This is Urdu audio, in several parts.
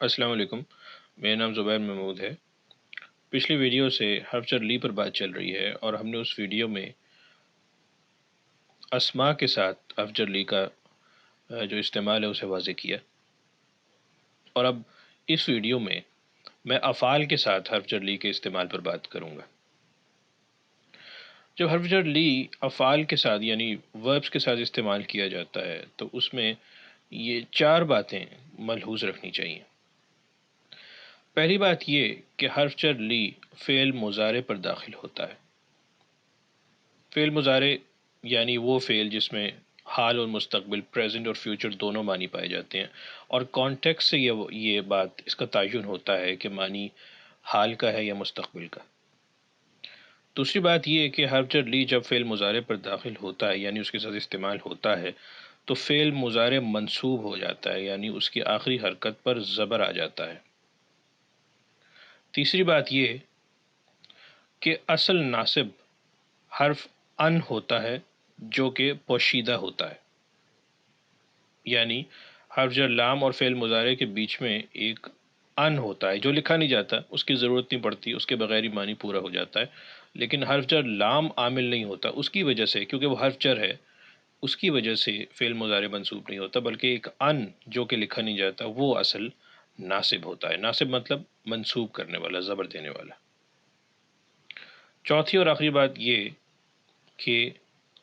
السلام علیکم، میرا نام زبیر محمود ہے۔ پچھلی ویڈیو سے حرف جر لی پر بات چل رہی ہے اور ہم نے اس ویڈیو میں اسما کے ساتھ حرف جر لی کا جو استعمال ہے اسے واضح کیا، اور اب اس ویڈیو میں افعال کے ساتھ حرف جر لی کے استعمال پر بات کروں گا۔ جب حرف جر لی افعال کے ساتھ یعنی وربس کے ساتھ استعمال کیا جاتا ہے تو اس میں یہ چار باتیں ملحوظ رکھنی چاہیے۔ پہلی بات یہ کہ حرف جر لی فعل مضارع پر داخل ہوتا ہے۔ فعل مضارع یعنی وہ فعل جس میں حال اور مستقبل، پریزنٹ اور فیوچر دونوں معنی پائے جاتے ہیں، اور کانٹیکس سے یہ بات اس کا تعین ہوتا ہے کہ معنی حال کا ہے یا مستقبل کا۔ دوسری بات یہ ہے کہ حرف جر لی جب فعل مضارع پر داخل ہوتا ہے یعنی اس کے ساتھ استعمال ہوتا ہے تو فعل مضارع منصوب ہو جاتا ہے یعنی اس کی آخری حرکت پر زبر آ جاتا ہے۔ تیسری بات یہ کہ اصل ناصب حرف ان ہوتا ہے جو کہ پوشیدہ ہوتا ہے، یعنی حرف جر لام اور فعل مضارع کے بیچ میں ایک ان ہوتا ہے جو لکھا نہیں جاتا، اس کی ضرورت نہیں پڑتی، اس کے بغیر ہی معنی پورا ہو جاتا ہے۔ لیکن حرف جر لام عامل نہیں ہوتا، اس کی وجہ سے، کیونکہ وہ حرف جر ہے، اس کی وجہ سے فعل مضارع منصوب نہیں ہوتا، بلکہ ایک ان جو کہ لکھا نہیں جاتا وہ اصل ناصب ہوتا ہے۔ ناصب مطلب منصوب کرنے والا، زبر دینے والا۔ چوتھی اور آخری بات یہ کہ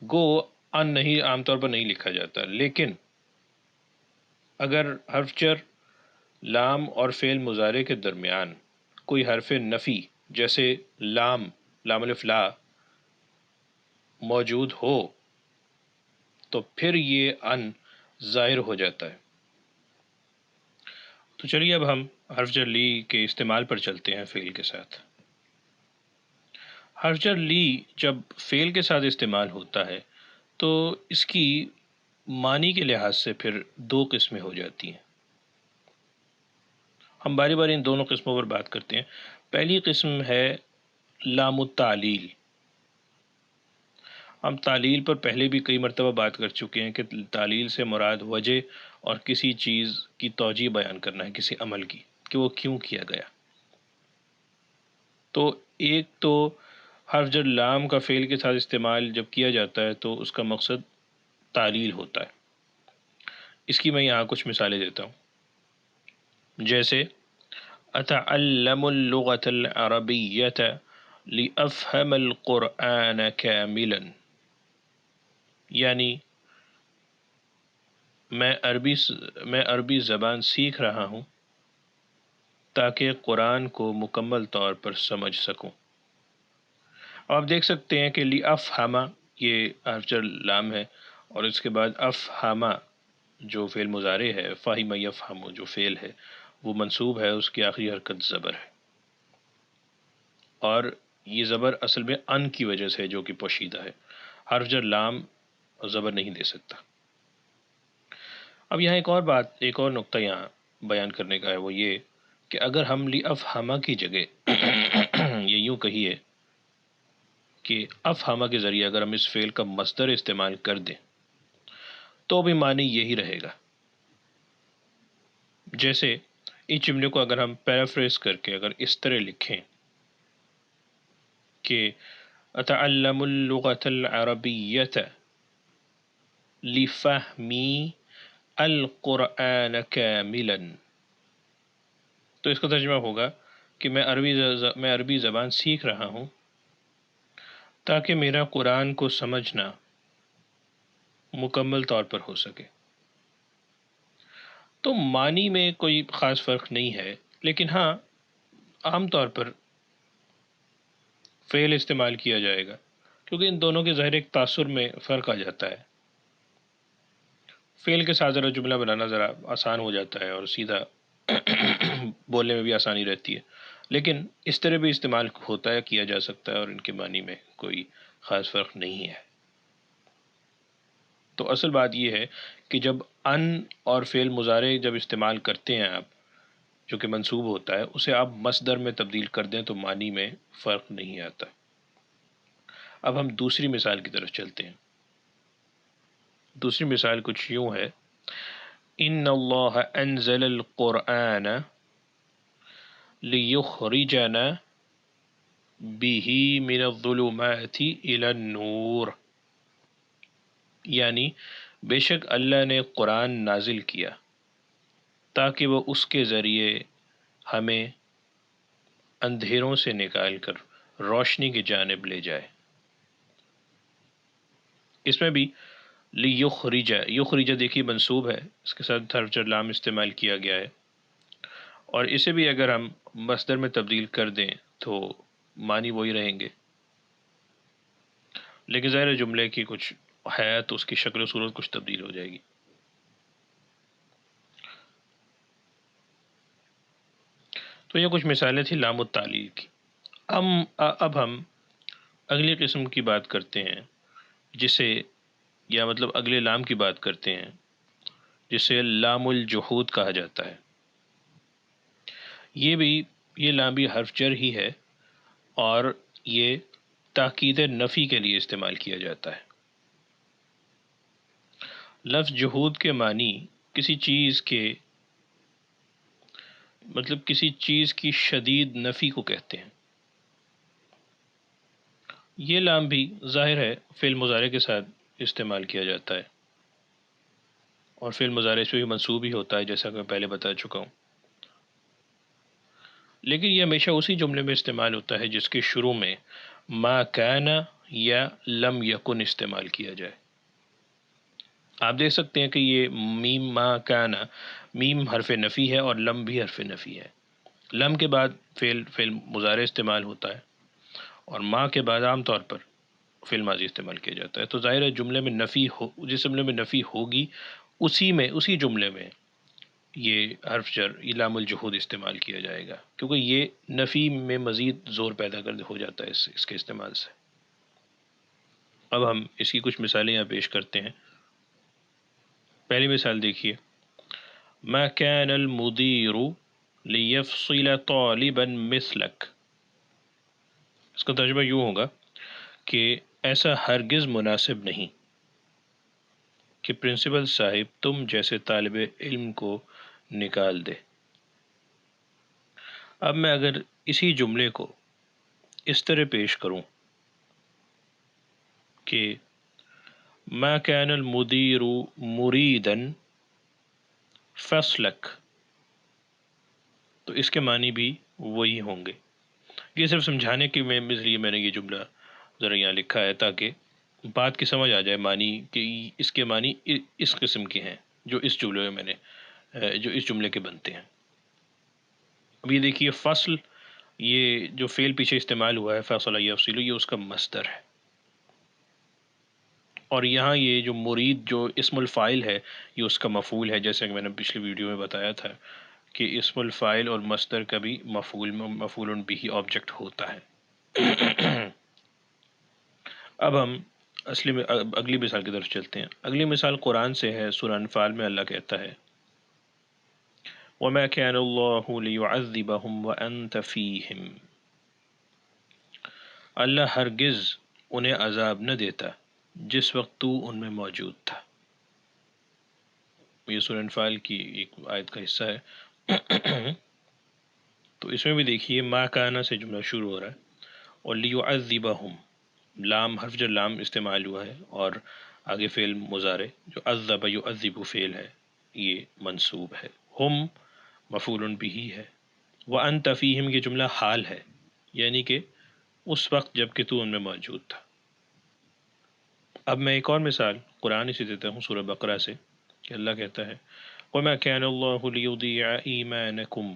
گو ان نہیں، عام طور پر نہیں لکھا جاتا، لیکن اگر حرف جر لام اور فعل مضارع کے درمیان کوئی حرف نفی جیسے لام الف لا موجود ہو تو پھر یہ ان ظاہر ہو جاتا ہے۔ تو چلیے اب ہم حرف جر لی کے استعمال پر چلتے ہیں فعل کے ساتھ۔ حرف جر لی جب فعل کے ساتھ استعمال ہوتا ہے تو اس کی معنی کے لحاظ سے پھر دو قسمیں ہو جاتی ہیں۔ ہم باری باری ان دونوں قسموں پر بات کرتے ہیں۔ پہلی قسم ہے لام التعلیل۔ ہم تعلیل پر پہلے بھی کئی مرتبہ بات کر چکے ہیں کہ تعلیل سے مراد وجہ اور کسی چیز کی توجیہ بیان کرنا ہے، کسی عمل کی، کہ وہ کیوں کیا گیا۔ تو ایک تو حرف جر لام کا فعل کے ساتھ استعمال جب کیا جاتا ہے تو اس کا مقصد تعلیل ہوتا ہے۔ اس کی میں یہاں کچھ مثالیں دیتا ہوں، جیسے اتعلم اللغة العربية لأفهم القرآن كاملا، یعنی میں عربی زبان سیکھ رہا ہوں تاکہ قرآن کو مکمل طور پر سمجھ سکوں۔ آپ دیکھ سکتے ہیں کہ لأفہم یہ حرف جر لام ہے، اور اس کے بعد افہم جو فعل مضارع ہے، فہم یفہم جو فعل ہے وہ منصوب ہے، اس کی آخری حرکت زبر ہے، اور یہ زبر اصل میں ان کی وجہ سے جو کہ پوشیدہ ہے۔ حرف جر لام زبر نہیں دے سکتا۔ اب یہاں ایک اور نقطہ یہاں بیان کرنے کا ہے، وہ یہ کہ اگر ہم لأفہم کی جگہ یہ یوں کہیے کہ افہم کے ذریعے اگر ہم اس فعل کا مصدر استعمال کر دیں تو بھی معنی یہی رہے گا۔ جیسے اس جملے کو اگر ہم پیرافریز کر کے اگر اس طرح لکھیں کہ اتعلم اللغة العربية لفہمی القرآن کاملا، تو اس کا ترجمہ ہوگا کہ میں عربی زبان سیکھ رہا ہوں تاکہ میرا قرآن کو سمجھنا مکمل طور پر ہو سکے۔ تو معنی میں کوئی خاص فرق نہیں ہے، لیکن ہاں عام طور پر فعل استعمال کیا جائے گا، کیونکہ ان دونوں کے ظاہر ایک تاثر میں فرق آ جاتا ہے۔ فعل کے ساتھ ذرا جملہ بنانا ذرا آسان ہو جاتا ہے اور سیدھا بولنے میں بھی آسانی رہتی ہے، لیکن اس طرح بھی استعمال ہوتا ہے، کیا جا سکتا ہے، اور ان کے معنی میں کوئی خاص فرق نہیں ہے۔ تو اصل بات یہ ہے کہ جب ان اور فعل مضارع جب استعمال کرتے ہیں آپ، جو کہ منصوب ہوتا ہے، اسے آپ مصدر میں تبدیل کر دیں تو معنی میں فرق نہیں آتا۔ اب ہم دوسری مثال کی طرف چلتے ہیں۔ دوسری مثال کچھ یوں ہے، ان اللہ انزل القرآن لِيُخْرِجَنَا بِهِ مِنَ الظُّلُمَاتِ إِلَى النُّورِ، یعنی بے شک اللہ نے قرآن نازل کیا تاکہ وہ اس کے ذریعے ہمیں اندھیروں سے نکال کر روشنی کی جانب لے جائے۔ اس میں بھی لیخرج، یخرج دیکھیے منصوب ہے، اس کے ساتھ حرف جر لام استعمال کیا گیا ہے، اور اسے بھی اگر ہم مصدر میں تبدیل کر دیں تو معنی وہی رہیں گے، لیکن ظاہر جملے کی کچھ ہے تو اس کی شکل و صورت کچھ تبدیل ہو جائے گی۔ تو یہ کچھ مثالیں تھیں لام التعلیل کی۔ اب ہم اگلی قسم کی بات کرتے ہیں جسے، یا مطلب اگلے لام کی بات کرتے ہیں جسے لام الجحود کہا جاتا ہے۔ یہ لام بھی حرف جر ہی ہے، اور یہ تاکید نفی کے لیے استعمال کیا جاتا ہے۔ لفظ جحود کے معنی کسی چیز کے، مطلب کسی چیز کی شدید نفی کو کہتے ہیں۔ یہ لام بھی ظاہر ہے فعل مضارع کے ساتھ استعمال کیا جاتا ہے، اور فعل مضارع سے بھی منصوب ہی ہوتا ہے جیسا کہ میں پہلے بتا چکا ہوں، لیکن یہ ہمیشہ اسی جملے میں استعمال ہوتا ہے جس کے شروع میں ما کان یا لم یکن استعمال کیا جائے۔ آپ دیکھ سکتے ہیں کہ یہ میم ما کان، میم حرف نفی ہے اور لم بھی حرف نفی ہے۔ لم کے بعد فعل مضارع استعمال ہوتا ہے، اور ما کے بعد عام طور پر فعل ماضی استعمال کیا جاتا ہے۔ تو ظاہر ہے جملے میں نفی ہو، جس جملے میں نفی ہوگی اسی جملے میں یہ حرف جر لام الجحود استعمال کیا جائے گا، کیونکہ یہ نفی میں مزید زور پیدا ہو جاتا ہے اس کے استعمال سے۔ اب ہم اس کی کچھ مثالیں یہاں پیش کرتے ہیں۔ پہلی مثال دیکھیے، ما كان المدير ليفصل طالبا مثلك، اس کا ترجمہ یوں ہوگا کہ ایسا ہرگز مناسب نہیں کہ پرنسپل صاحب تم جیسے طالب علم کو نکال دے۔ اب میں اگر اسی جملے کو اس طرح پیش کروں کہ ما كان المدير مريدا فصلك، تو اس کے معنی بھی وہی ہوں گے۔ یہ صرف سمجھانے کے لیے میں نے یہ جملہ ذرا یہاں لکھا ہے تاکہ بات کی سمجھ آ جائے، معنی کہ اس کے معنی اس قسم کے ہیں جو اس جملے میں جو اس جملے کے بنتے ہیں۔ اب یہ دیکھیے فصل، یہ جو فعل پیچھے استعمال ہوا ہے فصل یفصل، یہ اس کا مصدر ہے، اور یہاں یہ جو مرید جو اسم الفاعل ہے یہ اس کا مفعول ہے، جیسے کہ میں نے پچھلی ویڈیو میں بتایا تھا کہ اسم الفاعل اور مصدر کا بھی مفعول بھی آبجیکٹ ہوتا ہے۔ اب ہم اگلی مثال کی طرف چلتے ہیں۔ اگلی مثال قرآن سے ہے، سورہ انفال میں اللہ کہتا ہے وَمَا كَانَ اللَّهُ لِيُعَذِّبَهُمْ وَأَنْتَ فِيهِمْ، اللہ ہرگز انہیں عذاب نہ دیتا جس وقت تو ان میں موجود تھا۔ یہ سورہ انفال کی ایک آیت کا حصہ ہے۔ تو اس میں بھی دیکھیے ما کانا سے جملہ شروع ہو رہا ہے، اور لیعذبہم، لام حرف جر لام استعمال ہوا ہے، اور آگے فعل مضارع جو عذب یعذب فعل ہے یہ منصوب ہے، ہم مفعول بھی ہے، وانت فیہم یہ جملہ حال ہے، یعنی کہ اس وقت جب کہ تو ان میں موجود تھا۔ اب میں ایک اور مثال قرآن سے دیتا ہوں سورہ بقرہ سے، کہ اللہ کہتا ہے وَمَا كَانَ اللَّهُ لِيُضِيعَ إِيمَانَكُمْ،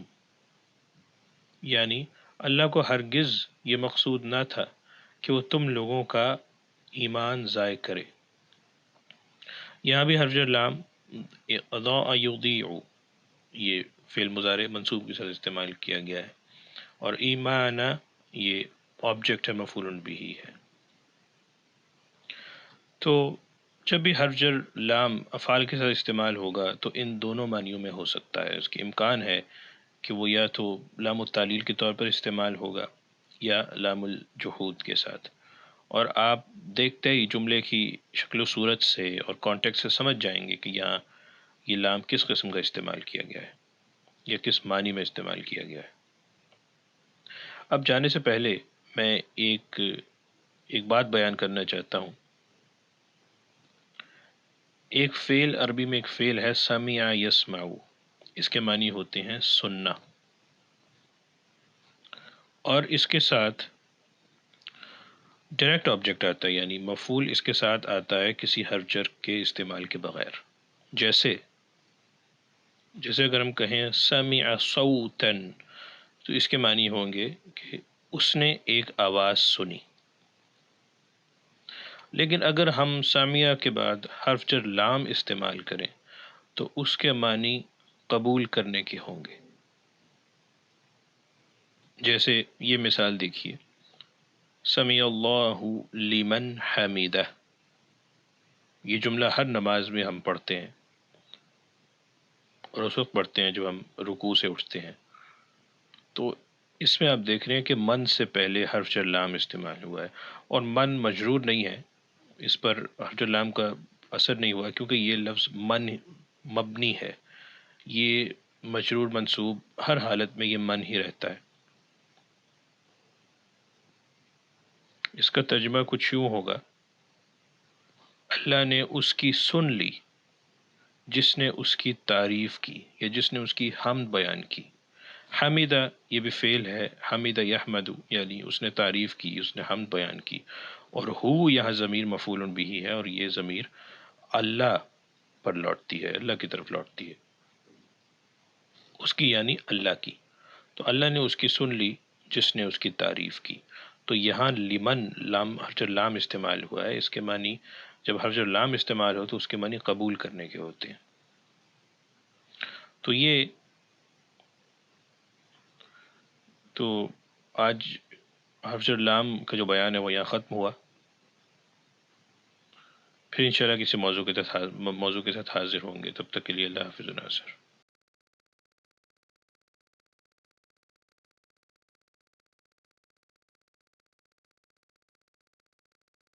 یعنی اللہ کو ہرگز یہ مقصود نہ تھا کہ وہ تم لوگوں کا ایمان ضائع کرے۔ یہاں بھی حرف جر لام اضاء یضیع، یہ فعل مضارع منصوب کے ساتھ استعمال کیا گیا ہے، اور ایمان یہ آبجیکٹ ہے مفعول بھی ہے۔ تو جب بھی حرف جر لام افعال کے ساتھ استعمال ہوگا تو ان دونوں معنیوں میں ہو سکتا ہے، اس کی امکان ہے کہ وہ یا تو لام التعلیل کے طور پر استعمال ہوگا یا لام الجحود کے ساتھ، اور آپ دیکھتے ہی جملے کی شکل و صورت سے اور کانٹیکسٹ سے سمجھ جائیں گے کہ یہاں یہ لام کس قسم کا استعمال کیا گیا ہے یا کس معنی میں استعمال کیا گیا ہے۔ اب جانے سے پہلے میں ایک بات بیان کرنا چاہتا ہوں۔ ایک فعل عربی میں ایک فعل ہے سمع یسمع، اس کے معنی ہوتے ہیں سننا، اور اس کے ساتھ ڈائریکٹ آبجیکٹ آتا ہے، یعنی مفعول اس کے ساتھ آتا ہے کسی حرف جر کے استعمال کے بغیر۔ جیسے اگر ہم کہیں سمع صوتا، تو اس کے معنی ہوں گے کہ اس نے ایک آواز سنی۔ لیکن اگر ہم سامعہ کے بعد حرف جر لام استعمال کریں تو اس کے معنی قبول کرنے کے ہوں گے۔ جیسے یہ مثال دیکھیے، سمیع اللہ لمن حمیدہ، یہ جملہ ہر نماز میں ہم پڑھتے ہیں، اور اس وقت پڑھتے ہیں جب ہم رکوع سے اٹھتے ہیں۔ تو اس میں آپ دیکھ رہے ہیں کہ من سے پہلے حرف جر لام استعمال ہوا ہے، اور من مجرور نہیں ہے، اس پر حرف جر لام کا اثر نہیں ہوا کیونکہ یہ لفظ من مبنی ہے، یہ مجرور منصوب ہر حالت میں یہ من ہی رہتا ہے۔ اس کا ترجمہ کچھ یوں ہوگا، اللہ نے اس کی سن لی جس نے اس کی تعریف کی، یا جس نے اس کی حمد بیان کی۔ حمیدہ یہ بھی فعل ہے، حمیدہ یحمد، یعنی اس نے تعریف کی، اس نے حمد بیان کی، اور ہو یہاں ضمیر مفعول بھی ہے، اور یہ ضمیر اللہ پر لوٹتی ہے، اللہ کی طرف لوٹتی ہے، اس کی یعنی اللہ کی۔ تو اللہ نے اس کی سن لی جس نے اس کی تعریف کی۔ تو یہاں لمن لام حرف لام استعمال ہوا ہے، اس کے معنی جب حرف لام استعمال ہو تو اس کے معنی قبول کرنے کے ہوتے ہیں۔ تو آج حرف لام کا جو بیان ہے وہ یہاں ختم ہوا، پھر انشاءاللہ کسی موضوع کے ساتھ حاضر ہوں گے، تب تک کے لیے اللہ حافظ و ناصر۔